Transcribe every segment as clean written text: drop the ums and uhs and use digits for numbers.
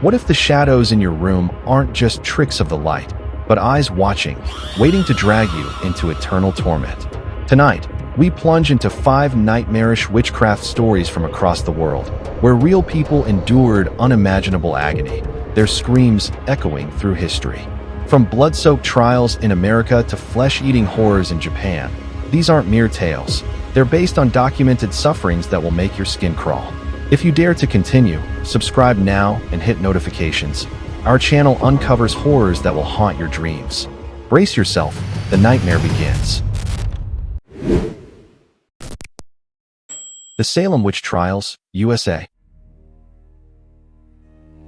What if the shadows in your room aren't just tricks of the light, but eyes watching, waiting to drag you into eternal torment? Tonight, we plunge into 5 nightmarish witchcraft stories from across the world, where real people endured unimaginable agony, their screams echoing through history. From blood-soaked trials in America to flesh-eating horrors in Japan, these aren't mere tales. They're based on documented sufferings that will make your skin crawl. If you dare to continue, subscribe now and hit notifications. Our channel uncovers horrors that will haunt your dreams. Brace yourself, the nightmare begins. The Salem Witch Trials, USA.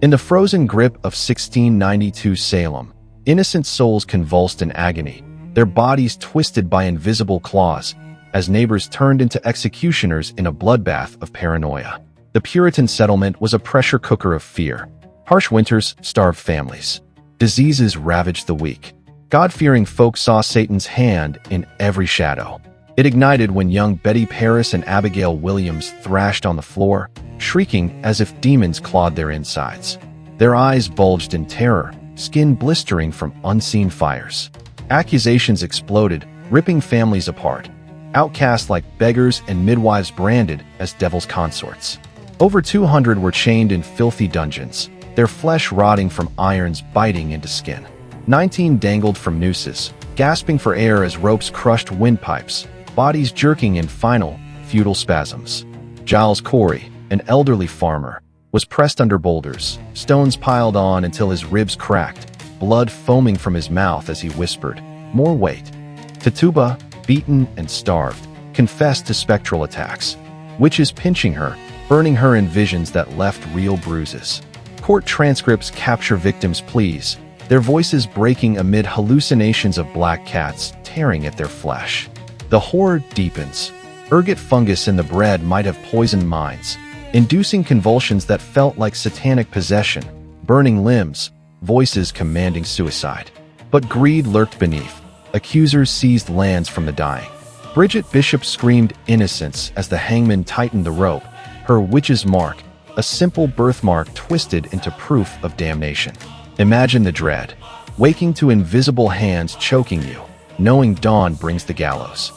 In the frozen grip of 1692 Salem, innocent souls convulsed in agony, their bodies twisted by invisible claws, as neighbors turned into executioners in a bloodbath of paranoia. The Puritan settlement was a pressure cooker of fear. Harsh winters starved families. Diseases ravaged the weak. God-fearing folk saw Satan's hand in every shadow. It ignited when young Betty Paris and Abigail Williams thrashed on the floor, shrieking as if demons clawed their insides. Their eyes bulged in terror, skin blistering from unseen fires. Accusations exploded, ripping families apart. Outcasts like beggars and midwives branded as devil's consorts. Over 200 were chained in filthy dungeons, their flesh rotting from irons biting into skin. 19 dangled from nooses, gasping for air as ropes crushed windpipes, bodies jerking in final, futile spasms. Giles Corey, an elderly farmer, was pressed under boulders, stones piled on until his ribs cracked, blood foaming from his mouth as he whispered, "More weight." Tituba, beaten and starved, confessed to spectral attacks. Witches pinching her, burning her in visions that left real bruises. Court transcripts capture victims' pleas, their voices breaking amid hallucinations of black cats tearing at their flesh. The horror deepens. Ergot fungus in the bread might have poisoned minds, inducing convulsions that felt like satanic possession, burning limbs, voices commanding suicide. But greed lurked beneath. Accusers seized lands from the dying. Bridget Bishop screamed innocence as the hangman tightened the rope, her witch's mark, a simple birthmark twisted into proof of damnation. Imagine the dread, waking to invisible hands choking you, knowing dawn brings the gallows.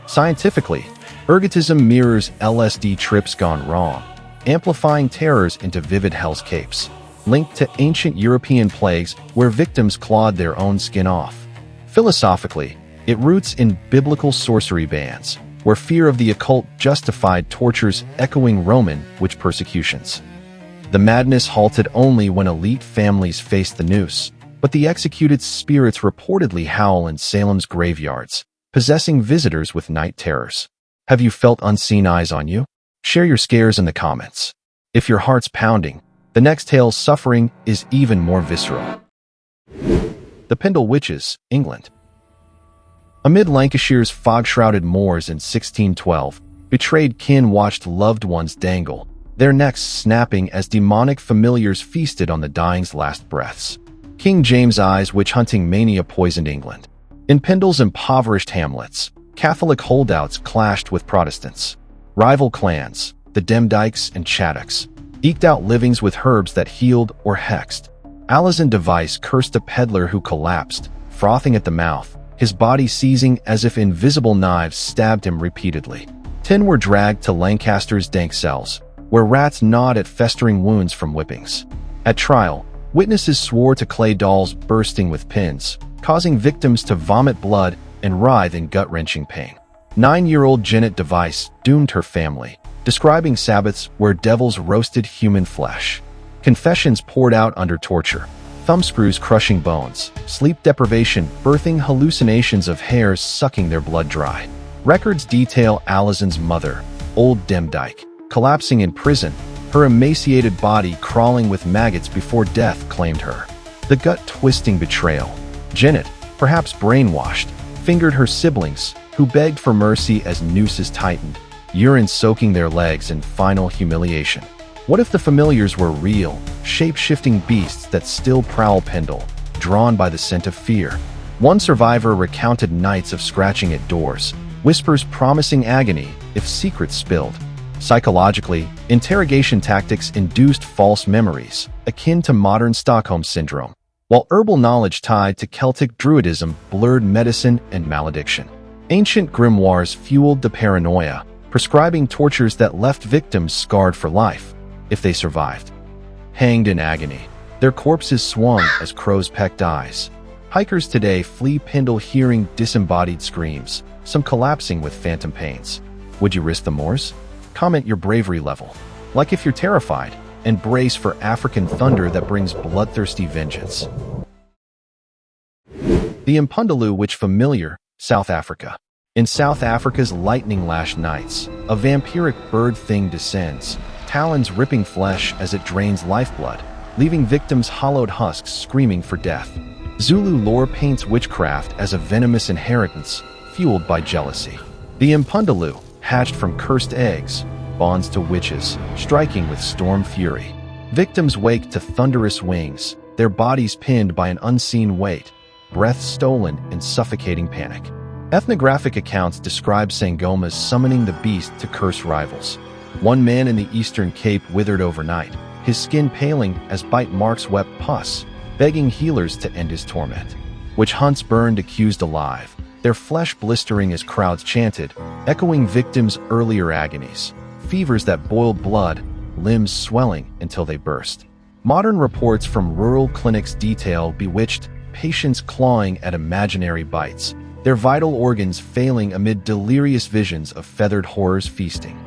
Scientifically, ergotism mirrors LSD trips gone wrong, amplifying terrors into vivid hellscapes, linked to ancient European plagues where victims clawed their own skin off. Philosophically, it roots in biblical sorcery bans, where fear of the occult justified tortures echoing Roman witch persecutions. The madness halted only when elite families faced the noose, but the executed spirits reportedly howl in Salem's graveyards, possessing visitors with night terrors. Have you felt unseen eyes on you? Share your scares in the comments. If your heart's pounding, the next tale's suffering is even more visceral. The Pendle Witches, England. Amid Lancashire's fog-shrouded moors in 1612, betrayed kin watched loved ones dangle, their necks snapping as demonic familiars feasted on the dying's last breaths. King James I's witch-hunting mania poisoned England. In Pendle's impoverished hamlets, Catholic holdouts clashed with Protestants. Rival clans, the Demdikes and Chaddocks, eked out livings with herbs that healed or hexed. Alazan Device cursed a peddler who collapsed, frothing at the mouth, his body seizing as if invisible knives stabbed him repeatedly. 10 were dragged to Lancaster's dank cells, where rats gnawed at festering wounds from whippings. At trial, witnesses swore to clay dolls bursting with pins, causing victims to vomit blood and writhe in gut-wrenching pain. 9-year-old Janet Device doomed her family, describing Sabbaths where devils roasted human flesh. Confessions poured out under torture, thumbscrews crushing bones, sleep deprivation birthing hallucinations of hares sucking their blood dry. Records detail Alazan's mother, Old Demdike, collapsing in prison, her emaciated body crawling with maggots before death claimed her. The gut-twisting betrayal. Janet, perhaps brainwashed, fingered her siblings, who begged for mercy as nooses tightened, urine soaking their legs in final humiliation. What if the familiars were real, shape-shifting beasts that still prowl Pendle, drawn by the scent of fear? One survivor recounted nights of scratching at doors, whispers promising agony if secrets spilled. Psychologically, interrogation tactics induced false memories, akin to modern Stockholm Syndrome, while herbal knowledge tied to Celtic Druidism blurred medicine and malediction. Ancient grimoires fueled the paranoia, prescribing tortures that left victims scarred for life, if they survived. Hanged in agony, their corpses swung as crows pecked eyes. Hikers today flee Pendle hearing disembodied screams, some collapsing with phantom pains. Would you risk the moors? Comment your bravery level. Like if you're terrified, and brace for African thunder that brings bloodthirsty vengeance. The Impundulu Witch familiar, South Africa. In South Africa's lightning-lashed nights, a vampiric bird thing descends, talons ripping flesh as it drains lifeblood, leaving victims' hollowed husks screaming for death. Zulu lore paints witchcraft as a venomous inheritance, fueled by jealousy. The Impundulu, hatched from cursed eggs, bonds to witches, striking with storm fury. Victims wake to thunderous wings, their bodies pinned by an unseen weight, breath stolen in suffocating panic. Ethnographic accounts describe Sangomas summoning the beast to curse rivals. One man in the Eastern Cape withered overnight, his skin paling as bite marks wept pus, begging healers to end his torment. Witch hunts burned accused alive, their flesh blistering as crowds chanted, echoing victims' earlier agonies. Fevers that boiled blood, limbs swelling until they burst. Modern reports from rural clinics detail bewitched patients clawing at imaginary bites, their vital organs failing amid delirious visions of feathered horrors feasting.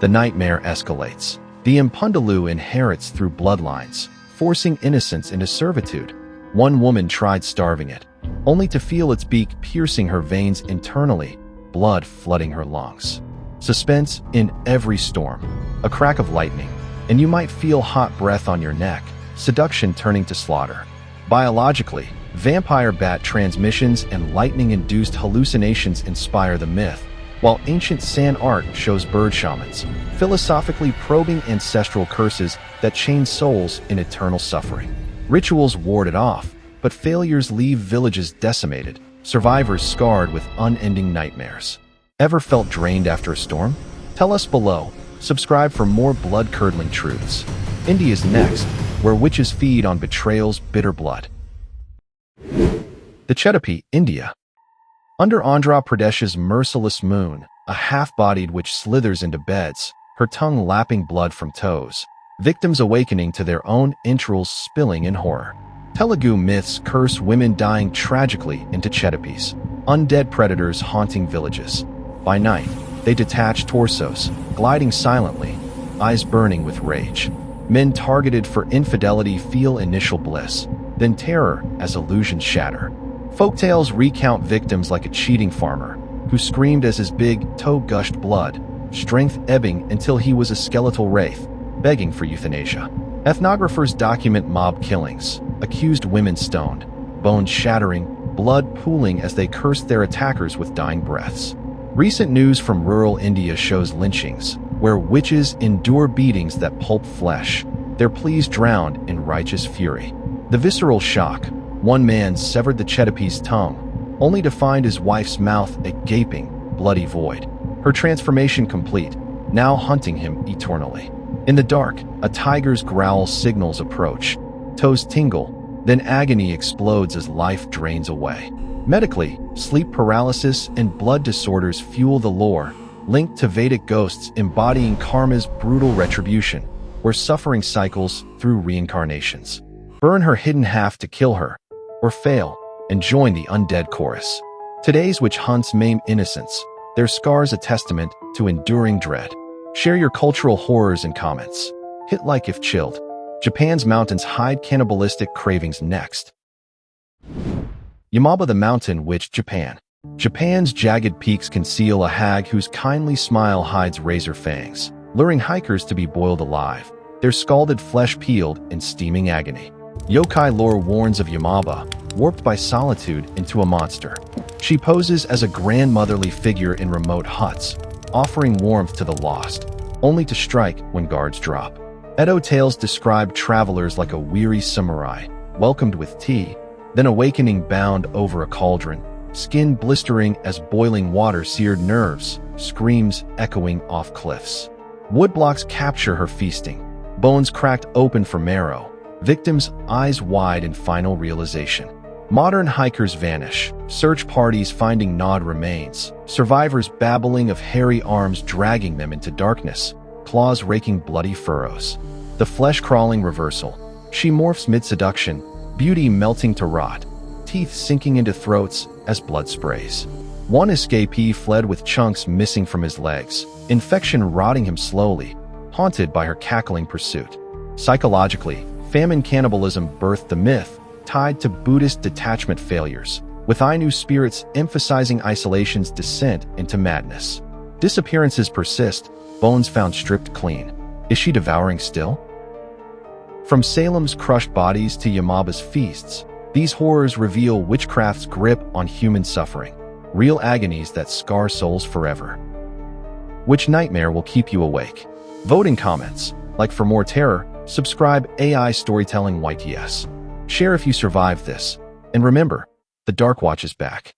The nightmare escalates. The Impundulu inherits through bloodlines, forcing innocence into servitude. One woman tried starving it, only to feel its beak piercing her veins internally, blood flooding her lungs. Suspense in every storm. A crack of lightning, and you might feel hot breath on your neck, seduction turning to slaughter. Biologically, vampire bat transmissions and lightning-induced hallucinations inspire the myth, while ancient San art shows bird shamans, philosophically probing ancestral curses that chain souls in eternal suffering. Rituals ward it off, but failures leave villages decimated, survivors scarred with unending nightmares. Ever felt drained after a storm? Tell us below. Subscribe for more blood-curdling truths. India's next, where witches feed on betrayal's bitter blood. The Chedipe, India. Under Andhra Pradesh's merciless moon, a half-bodied witch slithers into beds, her tongue lapping blood from toes, victims awakening to their own entrails spilling in horror. Telugu myths curse women dying tragically into Chedipes, undead predators haunting villages. By night, they detach torsos, gliding silently, eyes burning with rage. Men targeted for infidelity feel initial bliss, then terror as illusions shatter. Folktales recount victims like a cheating farmer, who screamed as his big toe gushed blood, strength ebbing until he was a skeletal wraith, begging for euthanasia. Ethnographers document mob killings, accused women stoned, bones shattering, blood pooling as they cursed their attackers with dying breaths. Recent news from rural India shows lynchings, where witches endure beatings that pulp flesh, their pleas drowned in righteous fury. The visceral shock. One man severed the Chedipe's tongue, only to find his wife's mouth a gaping, bloody void. Her transformation complete, now hunting him eternally. In the dark, a tiger's growl signals approach. Toes tingle, then agony explodes as life drains away. Medically, sleep paralysis and blood disorders fuel the lore, linked to Vedic ghosts embodying karma's brutal retribution, where suffering cycles through reincarnations. Burn her hidden half to kill her, or fail, and join the undead chorus. Today's witch hunts maim innocence, their scars a testament to enduring dread. Share your cultural horrors in comments. Hit like if chilled. Japan's mountains hide cannibalistic cravings next. Yamauba the Mountain Witch, Japan. Japan's jagged peaks conceal a hag whose kindly smile hides razor fangs, luring hikers to be boiled alive, their scalded flesh peeled in steaming agony. Yokai lore warns of Yamauba, warped by solitude into a monster. She poses as a grandmotherly figure in remote huts, offering warmth to the lost, only to strike when guards drop. Edo tales describe travelers like a weary samurai, welcomed with tea, then awakening bound over a cauldron, skin blistering as boiling water seared nerves, screams echoing off cliffs. Woodblocks capture her feasting, bones cracked open for marrow, victims' eyes wide in final realization. Modern hikers vanish, search parties finding gnawed remains, survivors babbling of hairy arms dragging them into darkness, claws raking bloody furrows. The flesh-crawling reversal. She morphs mid-seduction, beauty melting to rot, teeth sinking into throats as blood sprays. One escapee fled with chunks missing from his legs, infection rotting him slowly, haunted by her cackling pursuit. Psychologically, famine cannibalism birthed the myth, tied to Buddhist detachment failures, with Ainu spirits emphasizing isolation's descent into madness. Disappearances persist, bones found stripped clean. Is she devouring still? From Salem's crushed bodies to Yamauba's feasts, these horrors reveal witchcraft's grip on human suffering, real agonies that scar souls forever. Which nightmare will keep you awake? Vote in comments. Like for more terror, subscribe AI Storytelling YTS. Share if you survived this. And remember, the Dark Watch is back.